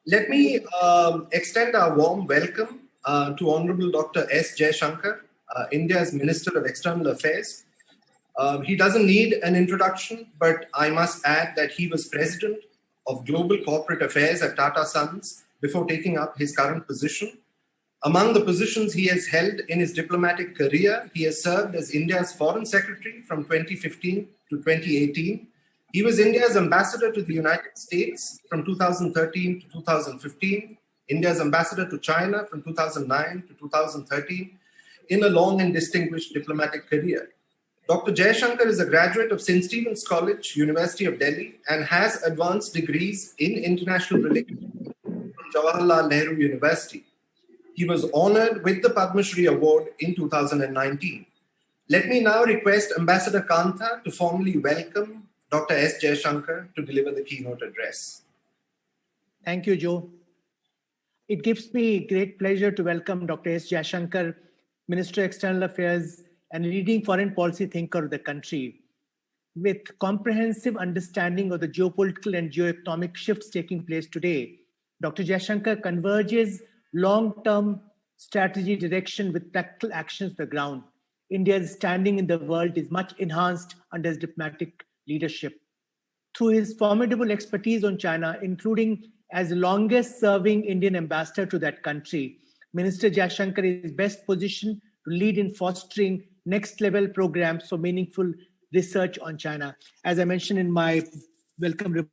Let me extend our warm welcome to Honorable Dr. S Jaishankar, India's Minister of External Affairs. He doesn't need an introduction, but I must add that he was President of Global Corporate Affairs at Tata Sons before taking up his current position. Among the positions he has held in his diplomatic career, he has served as India's Foreign Secretary from 2015 to 2018. He was India's ambassador to the United States from 2013 to 2015, India's ambassador to China from 2009 to 2013, in a long and distinguished diplomatic career. Dr. Jaishankar is a graduate of St. Stephen's College, University of Delhi, and has advanced degrees in international relations from Jawaharlal Nehru University. He was honored with the Padma Shri Award in 2019. Let me now request Ambassador Kantha to formally welcome Dr. S. Jaishankar to deliver the keynote address. Thank you, Joe. It gives me great pleasure to welcome Dr. S. Jaishankar, Minister of External Affairs and leading foreign policy thinker of the country. With comprehensive understanding of the geopolitical and geoeconomic shifts taking place today, Dr. Jaishankar converges long-term strategy direction with practical actions on the ground. India's standing in the world is much enhanced under his diplomatic leadership. Through his formidable expertise on China, including as longest-serving Indian ambassador to that country, Minister Jaishankar is best positioned to lead in fostering next-level programs for meaningful research on China. As I mentioned in my welcome report,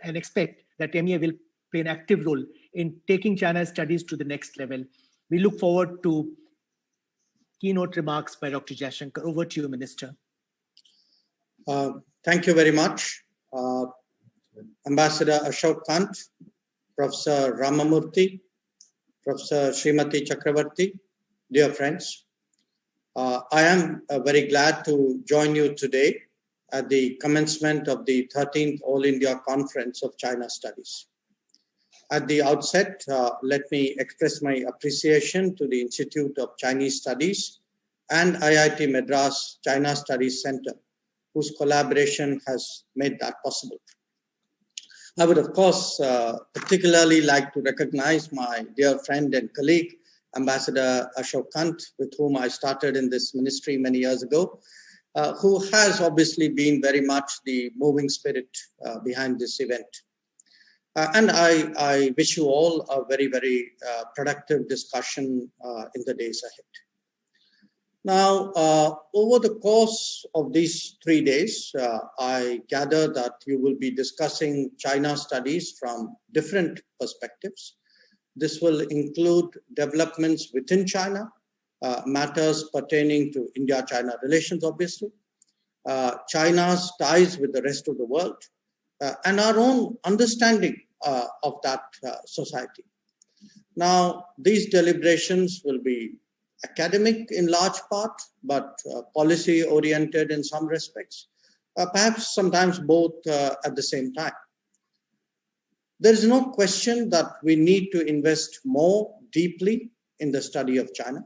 and expect that MEA will play an active role in taking China's studies to the next level. We look forward to keynote remarks by Dr. Jaishankar. Over to you, Minister. Thank you very much. Ambassador Ashok Kant, Professor Ramamurthy, Professor Srimati Chakravarti, dear friends. I am very glad to join you today at the commencement of the 13th All India Conference of China Studies. At the outset, let me express my appreciation to the Institute of Chinese Studies and IIT Madras China Studies Center, whose collaboration has made that possible. I would, of course, particularly like to recognize my dear friend and colleague, Ambassador Ashok Kant, with whom I started in this ministry many years ago, who has obviously been very much the moving spirit behind this event. And I wish you all a very, very productive discussion in the days ahead. Now, over the course of these 3 days, I gather that you will be discussing China studies from different perspectives. This will include developments within China, matters pertaining to India-China relations, obviously, China's ties with the rest of the world, and our own understanding of that society. Now, these deliberations will be academic in large part, but policy-oriented in some respects, perhaps sometimes both at the same time. There is no question that we need to invest more deeply in the study of China.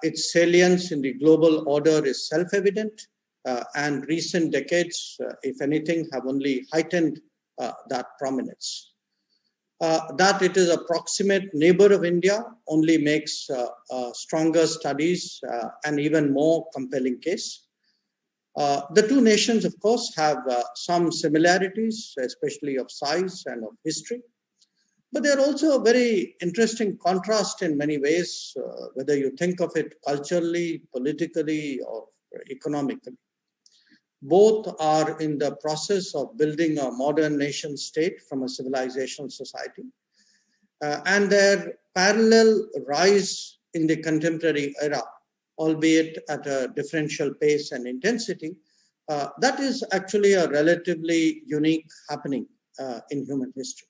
Its salience in the global order is self-evident, and recent decades, if anything, have only heightened that prominence. That it is a proximate neighbor of India only makes stronger studies an even more compelling case. The two nations, of course, have some similarities, especially of size and of history. But they're also a very interesting contrast in many ways, whether you think of it culturally, politically, or economically. Both are in the process of building a modern nation state from a civilizational society. And their parallel rise in the contemporary era, albeit at a differential pace and intensity, that is actually a relatively unique happening in human history.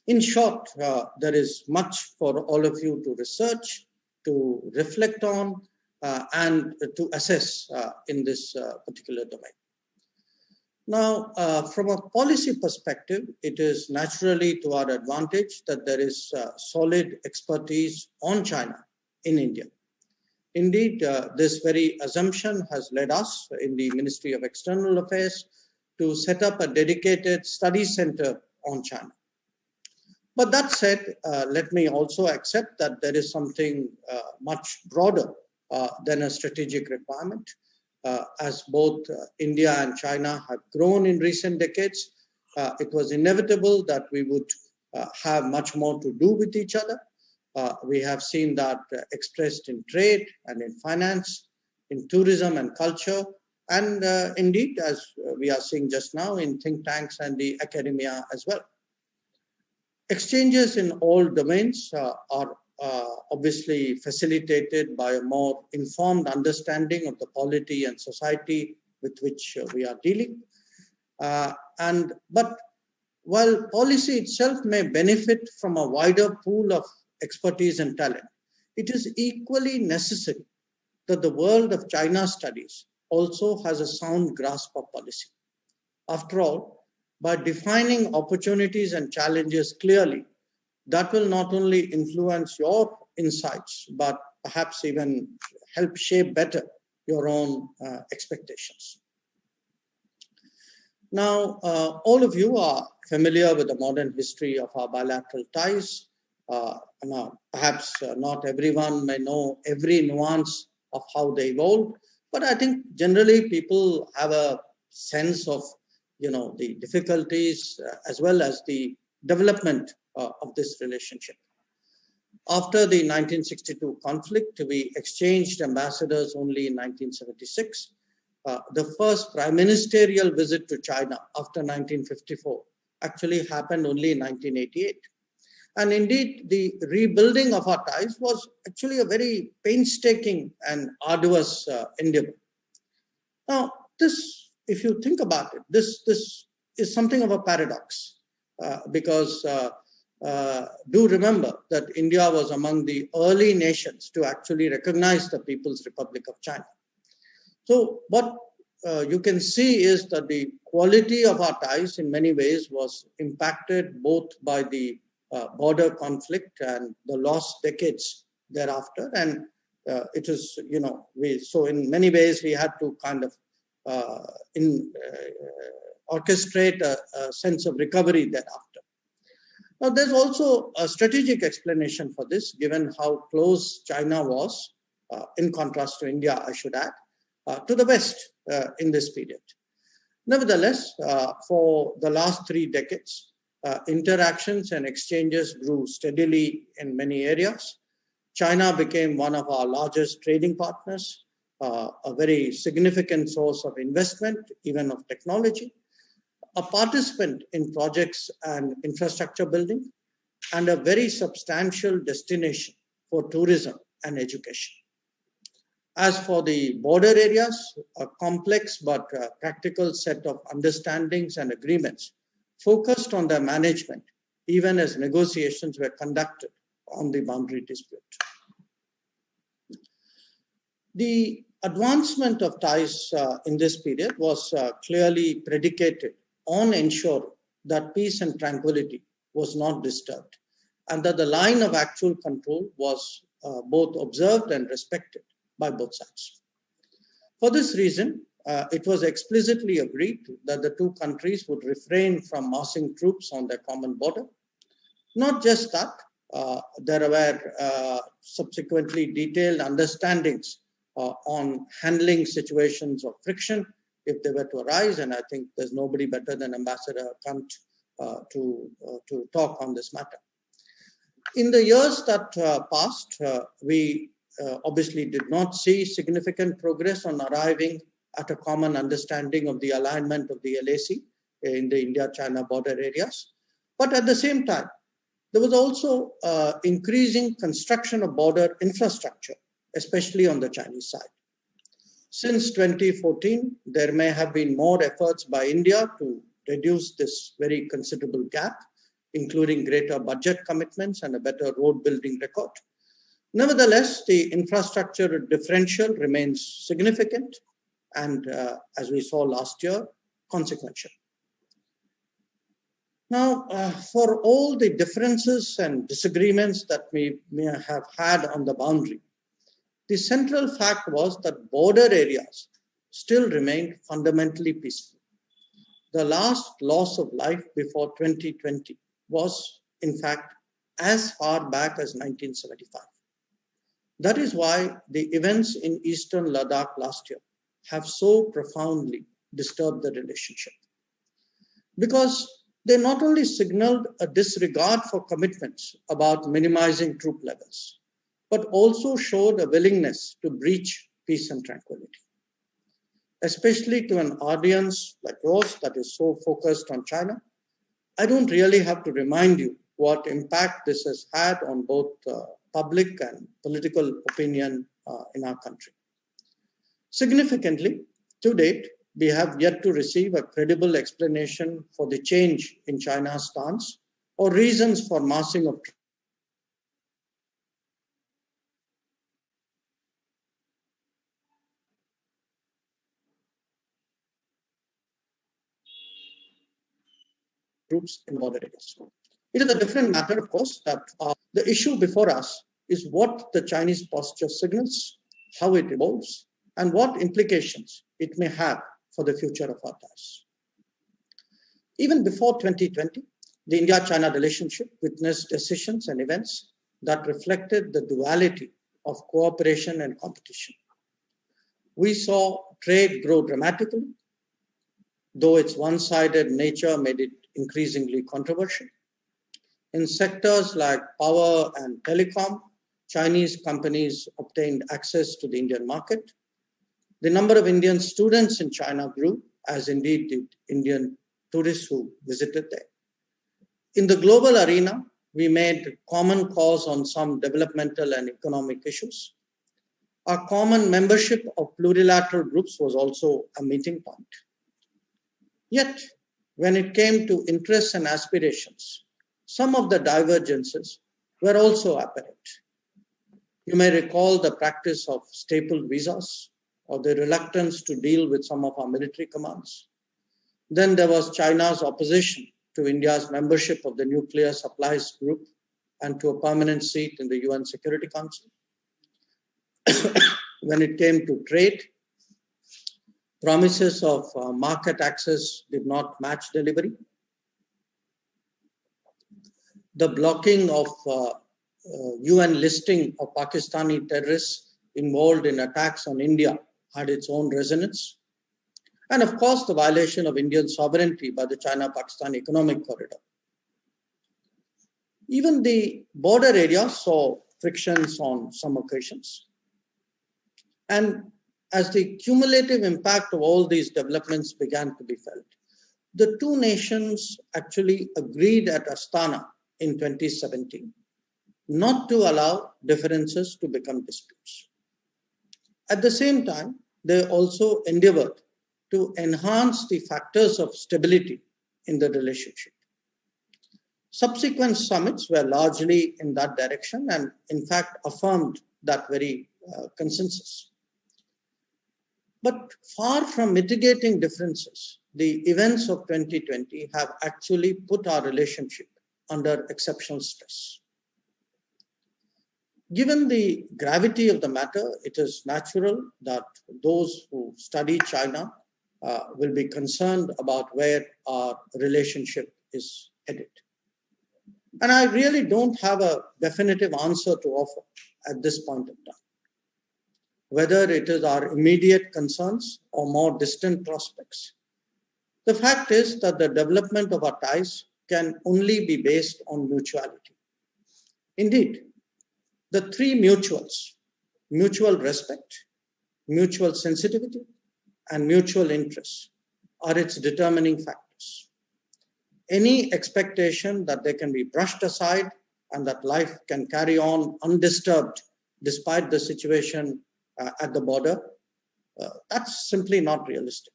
In short, there is much for all of you to research, to reflect on, and to assess in this particular domain. Now, from a policy perspective, it is naturally to our advantage that there is solid expertise on China in India. Indeed, this very assumption has led us in the Ministry of External Affairs to set up a dedicated study center on China. But that said, let me also accept that there is something much broader than a strategic requirement. As both India and China have grown in recent decades, it was inevitable that we would have much more to do with each other. We have seen that expressed in trade and in finance, in tourism and culture, and indeed, as we are seeing just now, in think tanks and the academia as well. Exchanges in all domains are obviously facilitated by a more informed understanding of the polity and society with which we are dealing. But while policy itself may benefit from a wider pool of expertise and talent, it is equally necessary that the world of China studies also has a sound grasp of policy. After all, by defining opportunities and challenges clearly, that will not only influence your insights, but perhaps even help shape better your own expectations. Now, all of you are familiar with the modern history of our bilateral ties. Now, perhaps not everyone may know every nuance of how they evolved, but I think generally people have a sense of, the difficulties as well as the development of this relationship. After the 1962 conflict, we exchanged ambassadors only in 1976. The first prime ministerial visit to China after 1954 actually happened only in 1988. And indeed, the rebuilding of our ties was actually a very painstaking and arduous endeavor. Now, this, if you think about it, this is something of a paradox because do remember that India was among the early nations to actually recognize the People's Republic of China. So what you can see is that the quality of our ties in many ways was impacted both by the border conflict and the lost decades thereafter. And it is, so in many ways we had to kind of orchestrate a sense of recovery thereafter. Now, there's also a strategic explanation for this, given how close China was, in contrast to India, I should add, to the West in this period. Nevertheless, for the last 3 decades, interactions and exchanges grew steadily in many areas. China became one of our largest trading partners, a very significant source of investment, even of technology, a participant in projects and infrastructure building, and a very substantial destination for tourism and education. As for the border areas, a complex but practical set of understandings and agreements focused on their management, even as negotiations were conducted on the boundary dispute. The advancement of ties in this period was clearly predicated on ensuring that peace and tranquility was not disturbed, and that the line of actual control was both observed and respected by both sides. For this reason, it was explicitly agreed that the 2 countries would refrain from massing troops on their common border. Not just that, there were subsequently detailed understandings on handling situations of friction if they were to arise, and I think there's nobody better than Ambassador Kant to talk on this matter. In the years that passed, we obviously did not see significant progress on arriving at a common understanding of the alignment of the LAC in the India-China border areas. But at the same time, there was also increasing construction of border infrastructure, especially on the Chinese side. Since 2014, there may have been more efforts by India to reduce this very considerable gap, including greater budget commitments and a better road building record. Nevertheless, the infrastructure differential remains significant and, as we saw last year, consequential. Now, for all the differences and disagreements that we may have had on the boundary, the central fact was that border areas still remained fundamentally peaceful. the last loss of life before 2020 was, in fact, as far back as 1975. That is why the events in Eastern Ladakh last year have so profoundly disturbed the relationship. Because they not only signaled a disregard for commitments about minimizing troop levels, but also showed a willingness to breach peace and tranquility. Especially to an audience like yours that is so focused on China, I don't really have to remind you what impact this has had on both public and political opinion in our country. Significantly, to date, we have yet to receive a credible explanation for the change in China's stance or reasons for massing of troops in border areas. It is a different matter, of course, that the issue before us is what the Chinese posture signals, how it evolves, and what implications it may have for the future of our ties. Even before 2020, the India-China relationship witnessed decisions and events that reflected the duality of cooperation and competition. We saw trade grow dramatically, though its one-sided nature made it increasingly controversial. In sectors like power and telecom, Chinese companies obtained access to the Indian market. The number of Indian students in China grew, as indeed did Indian tourists who visited there. In the global arena, we made common cause on some developmental and economic issues. Our common membership of plurilateral groups was also a meeting point. Yet, when it came to interests and aspirations, some of the divergences were also apparent. You may recall the practice of staple visas or the reluctance to deal with some of our military commands. Then there was China's opposition to India's membership of the Nuclear Supplies Group and to a permanent seat in the UN Security Council. When it came to trade, promises of market access did not match delivery. The blocking of UN listing of Pakistani terrorists involved in attacks on India had its own resonance. And of course, the violation of Indian sovereignty by the China-Pakistan Economic Corridor. Even the border area saw frictions on some occasions. And as the cumulative impact of all these developments began to be felt, the two nations actually agreed at Astana in 2017 not to allow differences to become disputes. At the same time, they also endeavored to enhance the factors of stability in the relationship. Subsequent summits were largely in that direction and in fact affirmed that very consensus. But far from mitigating differences, the events of 2020 have actually put our relationship under exceptional stress. Given the gravity of the matter, it is natural that those who study China will be concerned about where our relationship is headed. And I really don't have a definitive answer to offer at this point in time. Whether it is our immediate concerns or more distant prospects. The fact is that the development of our ties can only be based on mutuality. Indeed, the three mutuals, mutual respect, mutual sensitivity, and mutual interest are its determining factors. Any expectation that they can be brushed aside and that life can carry on undisturbed despite the situation at the border, that's simply not realistic.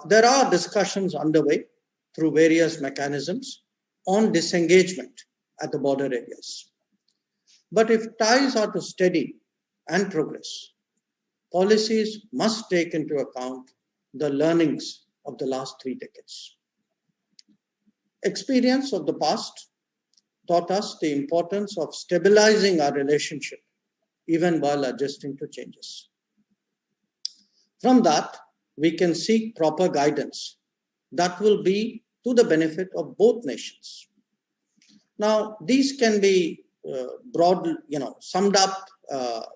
There are discussions underway through various mechanisms on disengagement at the border areas. But if ties are to steady and progress, policies must take into account the learnings of the last 3 decades. Experience of the past taught us the importance of stabilizing our relationship even while adjusting to changes. From that, we can seek proper guidance that will be to the benefit of both nations. Now, these can be summed up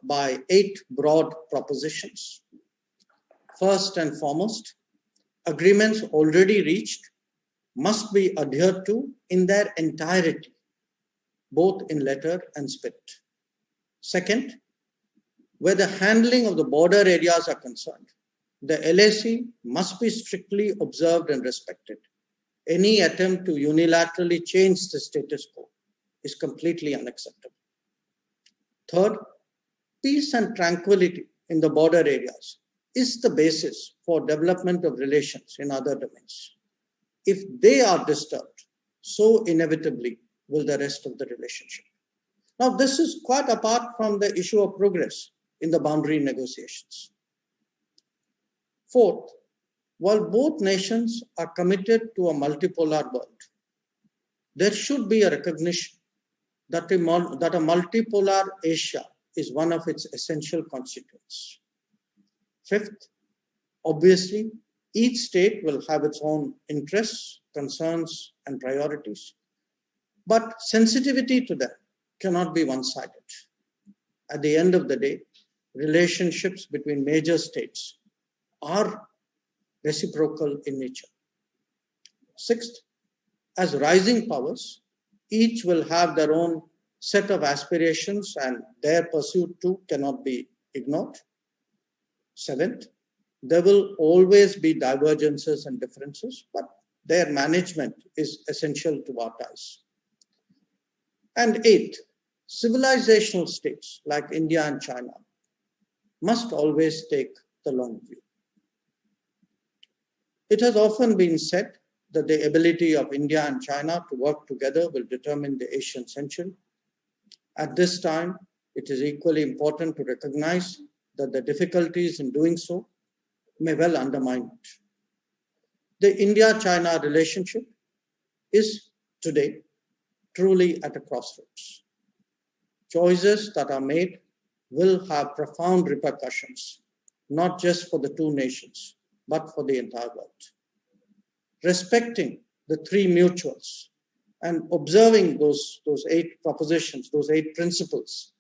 by 8 broad propositions. First and foremost, agreements already reached must be adhered to in their entirety, both in letter and spirit. Second, where the handling of the border areas are concerned, the LAC must be strictly observed and respected. Any attempt to unilaterally change the status quo is completely unacceptable. Third, peace and tranquility in the border areas is the basis for development of relations in other domains. If they are disturbed, so inevitably will the rest of the relationship. Now, this is quite apart from the issue of progress in the boundary negotiations. Fourth, while both nations are committed to a multipolar world, there should be a recognition that a multipolar Asia is one of its essential constituents. Fifth, obviously, each state will have its own interests, concerns, and priorities, but sensitivity to them cannot be one-sided. At the end of the day, relationships between major states are reciprocal in nature. Sixth, as rising powers, each will have their own set of aspirations and their pursuit too cannot be ignored. Seventh, there will always be divergences and differences, but their management is essential to our ties. And eighth, civilizational states like India and China must always take the long view. It has often been said that the ability of India and China to work together will determine the Asian century. At this time, it is equally important to recognize that the difficulties in doing so may well undermine it. The India-China relationship is today truly at a crossroads. Choices that are made will have profound repercussions, not just for the two nations, but for the entire world. Respecting the 3 mutuals and observing those 8 propositions, those 8 principles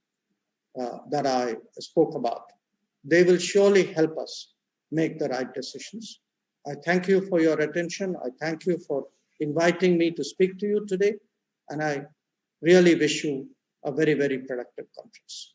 that I spoke about, they will surely help us make the right decisions. I thank you for your attention. I thank you for inviting me to speak to you today, and I really wish you a very, very productive conference.